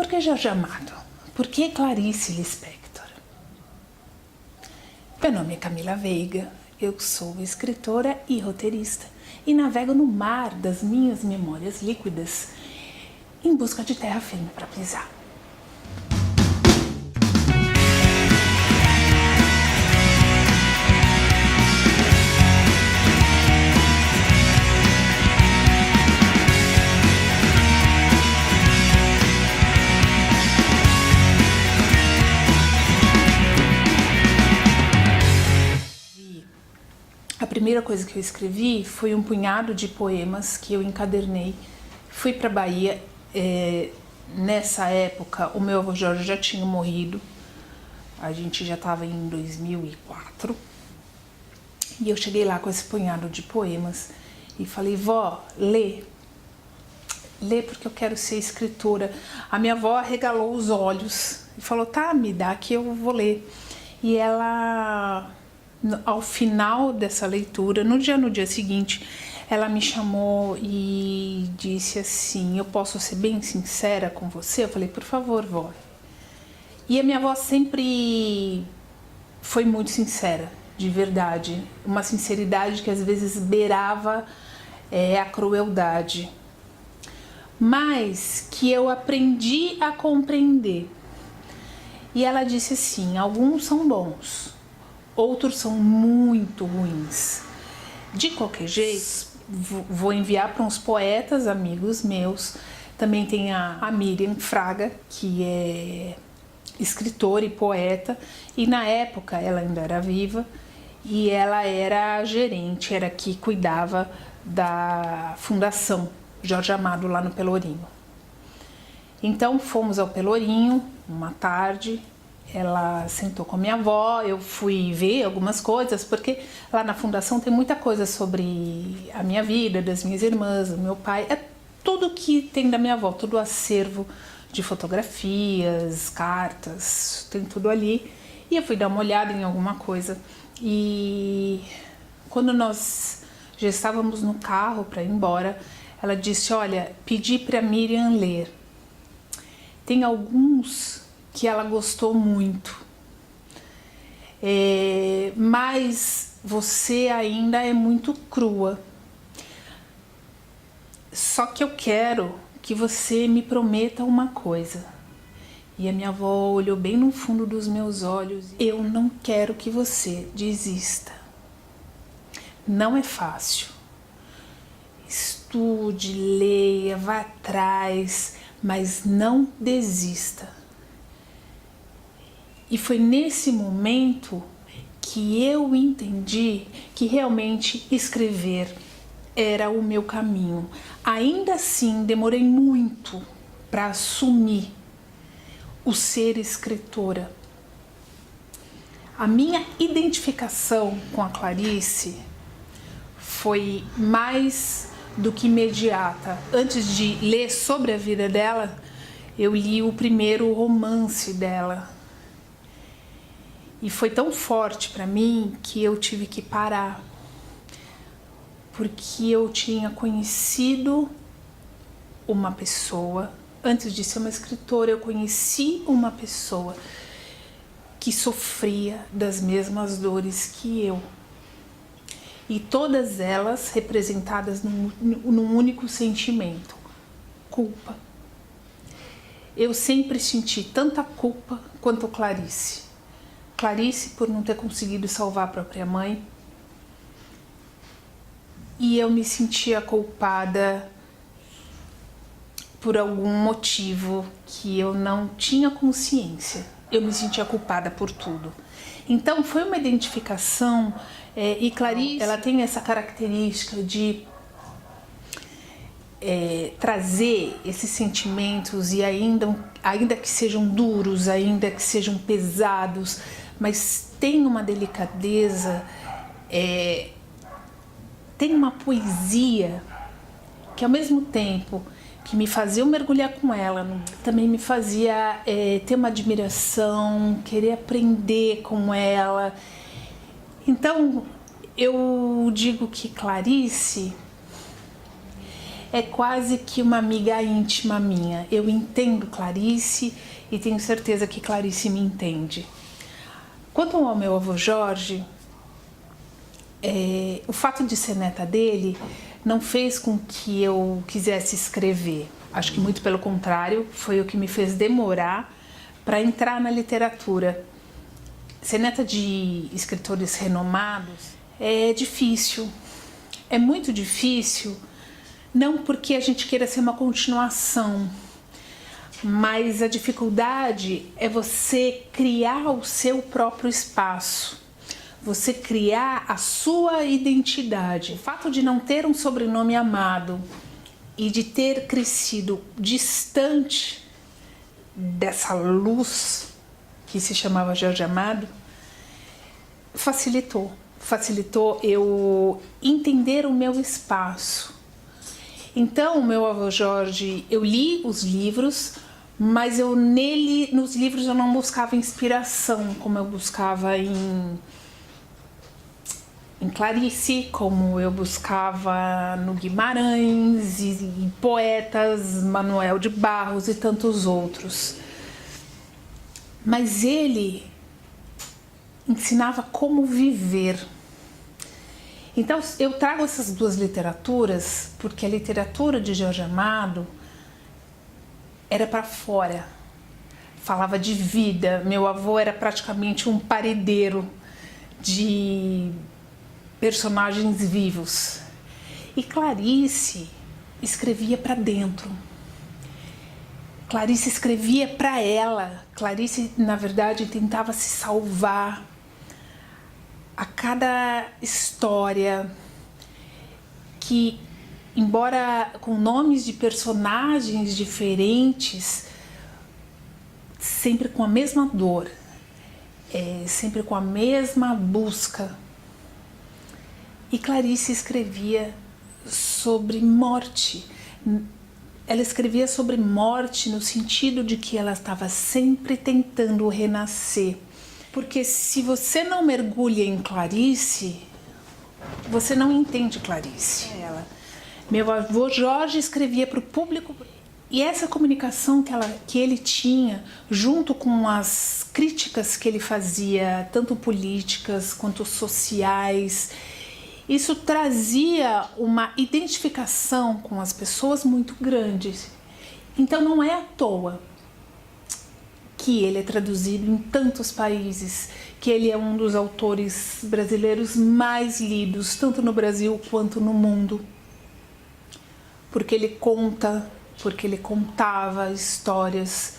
Por que Jorge Amado? Por que Clarice Lispector? Meu nome é Camila Veiga, eu sou escritora e roteirista e navego no mar das minhas memórias líquidas em busca de terra firme para pisar. A primeira coisa que eu escrevi foi um punhado de poemas que eu encadernei. Fui para Bahia, nessa época o meu avô Jorge já tinha morrido, a gente já estava em 2004, e eu cheguei lá com esse punhado de poemas e falei: vó, lê porque eu quero ser escritora. A minha avó arregalou os olhos e falou: tá, me dá que eu vou ler. E ela, ao final dessa leitura, no dia seguinte, ela me chamou e disse assim: eu posso ser bem sincera com você? Eu falei: por favor, vó. E a minha avó sempre foi muito sincera, de verdade. Uma sinceridade que às vezes beirava a crueldade, mas que eu aprendi a compreender. E ela disse assim: alguns são bons, outros são muito ruins. De qualquer jeito, vou enviar para uns poetas amigos meus. Também tem a Miriam Fraga, que é escritora e poeta, e na época ela ainda era viva e ela era a gerente, era que cuidava da Fundação Jorge Amado lá no Pelourinho. Então fomos ao Pelourinho uma tarde. Ela sentou com a minha avó, eu fui ver algumas coisas, porque lá na fundação tem muita coisa sobre a minha vida, das minhas irmãs, do meu pai, é tudo que tem da minha avó, todo o acervo de fotografias, cartas, tem tudo ali. E eu fui dar uma olhada em alguma coisa, e quando nós já estávamos no carro para ir embora, ela disse: olha, pedi para Miriam ler, tem alguns que ela gostou muito, mas você ainda é muito crua. Só que eu quero que você me prometa uma coisa. E a minha avó olhou bem no fundo dos meus olhos: eu não quero que você desista. Não é fácil. Estude, leia, vá atrás, mas não desista. E foi nesse momento que eu entendi que realmente escrever era o meu caminho. Ainda assim, demorei muito para assumir o ser escritora. A minha identificação com a Clarice foi mais do que imediata. Antes de ler sobre a vida dela, eu li o primeiro romance dela. E foi tão forte para mim que eu tive que parar, porque eu tinha conhecido uma pessoa, antes de ser uma escritora, eu conheci uma pessoa que sofria das mesmas dores que eu. E todas elas representadas num único sentimento: culpa. Eu sempre senti tanta culpa quanto Clarice. Clarice por não ter conseguido salvar a própria mãe, e eu me sentia culpada por algum motivo que eu não tinha consciência. Eu me sentia culpada por tudo. Então foi uma identificação, e Clarice, ela tem essa característica de trazer esses sentimentos, e ainda que sejam duros, ainda que sejam pesados, mas tem uma delicadeza, tem uma poesia que, ao mesmo tempo que me fazia mergulhar com ela, também me fazia ter uma admiração, querer aprender com ela. Então eu digo que Clarice é quase que uma amiga íntima minha. Eu entendo Clarice e tenho certeza que Clarice me entende. Quanto ao meu avô Jorge, o fato de ser neta dele não fez com que eu quisesse escrever. Acho que muito pelo contrário, foi o que me fez demorar para entrar na literatura. Ser neta de escritores renomados é difícil, é muito difícil, não porque a gente queira ser uma continuação, mas a dificuldade é você criar o seu próprio espaço, você criar a sua identidade. O fato de não ter um sobrenome amado e de ter crescido distante dessa luz que se chamava Jorge Amado, facilitou eu entender o meu espaço. Então, meu avô Jorge, eu li os livros, mas nos livros eu não buscava inspiração, como eu buscava em Clarice, como eu buscava no Guimarães, e poetas, Manuel de Barros e tantos outros. Mas ele ensinava como viver. Então eu trago essas duas literaturas porque a literatura de Jorge Amado era para fora, falava de vida. Meu avô era praticamente um paredeiro de personagens vivos. E Clarice escrevia para dentro. Clarice escrevia para ela. Clarice, na verdade, tentava se salvar a cada história que, embora com nomes de personagens diferentes, sempre com a mesma dor, sempre com a mesma busca. E Clarice escrevia sobre morte. Ela escrevia sobre morte no sentido de que ela estava sempre tentando renascer. Porque se você não mergulha em Clarice, você não entende Clarice. Meu avô Jorge escrevia para o público, e essa comunicação que ele tinha, junto com as críticas que ele fazia, tanto políticas quanto sociais, isso trazia uma identificação com as pessoas muito grande. Então não é à toa que ele é traduzido em tantos países, que ele é um dos autores brasileiros mais lidos, tanto no Brasil quanto no mundo. Porque ele contava histórias,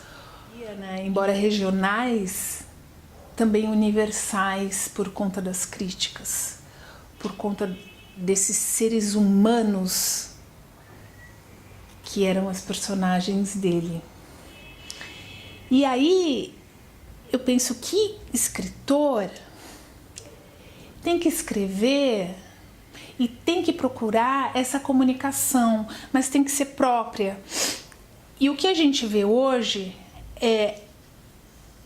embora regionais, também universais por conta das críticas, por conta desses seres humanos que eram as personagens dele. E aí eu penso que escritor tem que escrever e tem que procurar essa comunicação, mas tem que ser própria. E o que a gente vê hoje é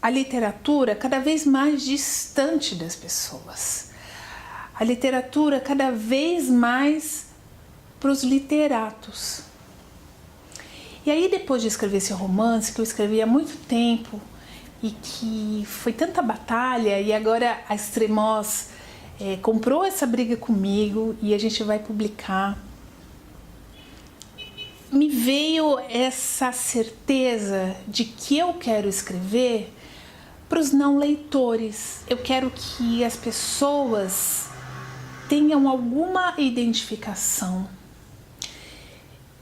a literatura cada vez mais distante das pessoas. A literatura cada vez mais para os literatos. E aí, depois de escrever esse romance, que eu escrevi há muito tempo e que foi tanta batalha, e agora a Extremoz comprou essa briga comigo e a gente vai publicar, me veio essa certeza de que eu quero escrever para os não leitores. Eu quero que as pessoas tenham alguma identificação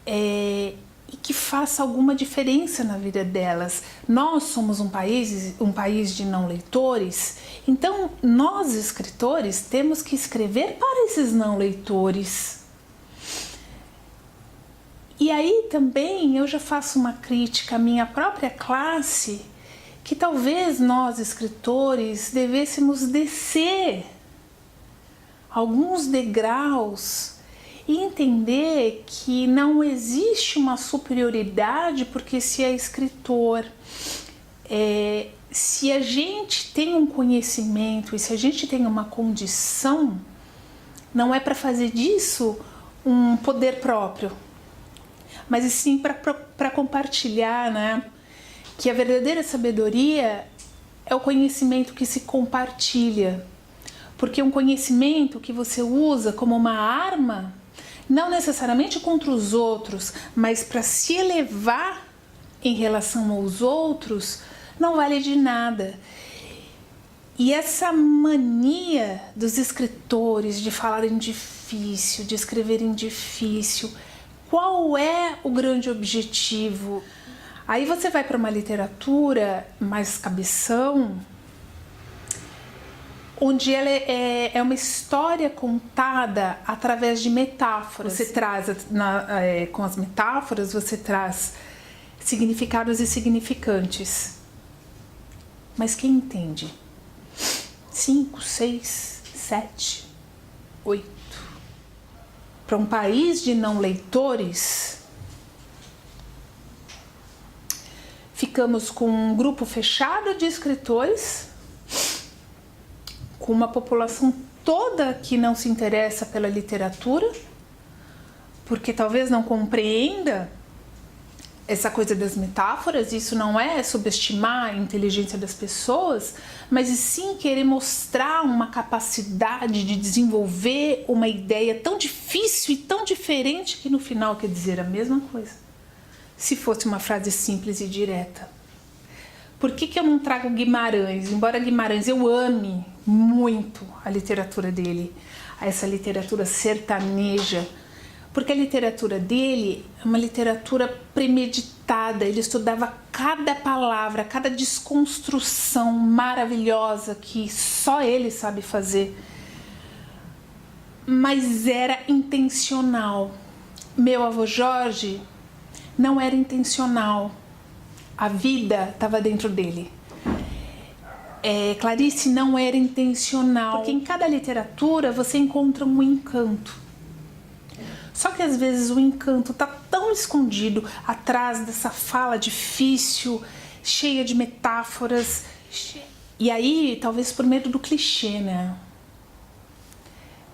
e que faça alguma diferença na vida delas. Nós somos um país de não leitores, então nós escritores temos que escrever para esses não leitores. E aí também eu já faço uma crítica à minha própria classe, que talvez nós escritores devêssemos descer alguns degraus e entender que não existe uma superioridade porque se é escritor. Se a gente tem um conhecimento e se a gente tem uma condição, não é para fazer disso um poder próprio, mas sim para compartilhar, né? Que a verdadeira sabedoria é o conhecimento que se compartilha, porque um conhecimento que você usa como uma arma, não necessariamente contra os outros, mas para se elevar em relação aos outros, não vale de nada. E essa mania dos escritores de falarem difícil, de escreverem difícil, qual é o grande objetivo? Aí você vai para uma literatura mais cabeção, onde ela é uma história contada através de metáforas. Você traz, com as metáforas, você traz significados e significantes. Mas quem entende? 5, 6, 7, 8. Para um país de não leitores, ficamos com um grupo fechado de escritores, com uma população toda que não se interessa pela literatura, porque talvez não compreenda essa coisa das metáforas. Isso não é subestimar a inteligência das pessoas, mas sim querer mostrar uma capacidade de desenvolver uma ideia tão difícil e tão diferente que no final quer dizer a mesma coisa, se fosse uma frase simples e direta. Por que eu não trago Guimarães? Embora Guimarães eu ame muito a literatura dele, essa literatura sertaneja, porque a literatura dele é uma literatura premeditada. Ele estudava cada palavra, cada desconstrução maravilhosa que só ele sabe fazer, mas era intencional. Meu avô Jorge não era intencional, a vida estava dentro dele. Clarice não era intencional, porque em cada literatura você encontra um encanto. Só que às vezes o encanto está tão escondido atrás dessa fala difícil, cheia de metáforas, e aí talvez por medo do clichê, né?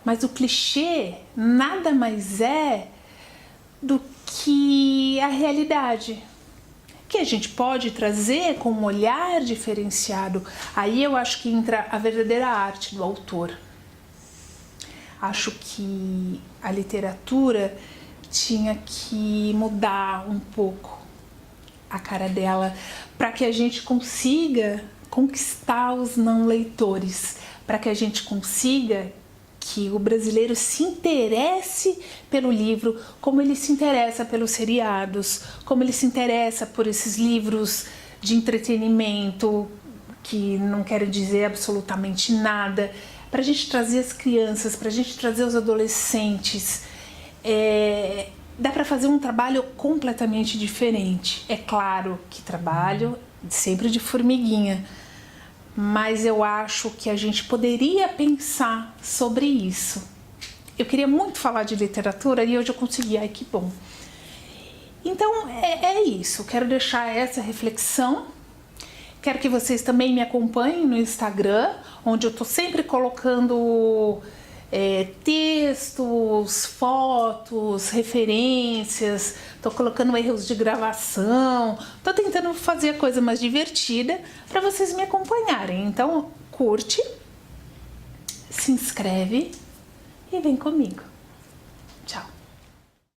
Mas o clichê nada mais é do que a realidade, que a gente pode trazer com um olhar diferenciado. Aí eu acho que entra a verdadeira arte do autor. Acho que a literatura tinha que mudar um pouco a cara dela para que a gente consiga conquistar os não leitores, para que a gente consiga que o brasileiro se interesse pelo livro, como ele se interessa pelos seriados, como ele se interessa por esses livros de entretenimento que não querem dizer absolutamente nada, para a gente trazer as crianças, para a gente trazer os adolescentes. Dá para fazer um trabalho completamente diferente. É claro que trabalho sempre de formiguinha, mas eu acho que a gente poderia pensar sobre isso. Eu queria muito falar de literatura e hoje eu consegui, ai que bom. Então é isso, quero deixar essa reflexão. Quero que vocês também me acompanhem no Instagram, onde eu tô sempre colocando textos, fotos, referências, tô colocando erros de gravação, tô tentando fazer a coisa mais divertida para vocês me acompanharem. Então curte, se inscreve e vem comigo.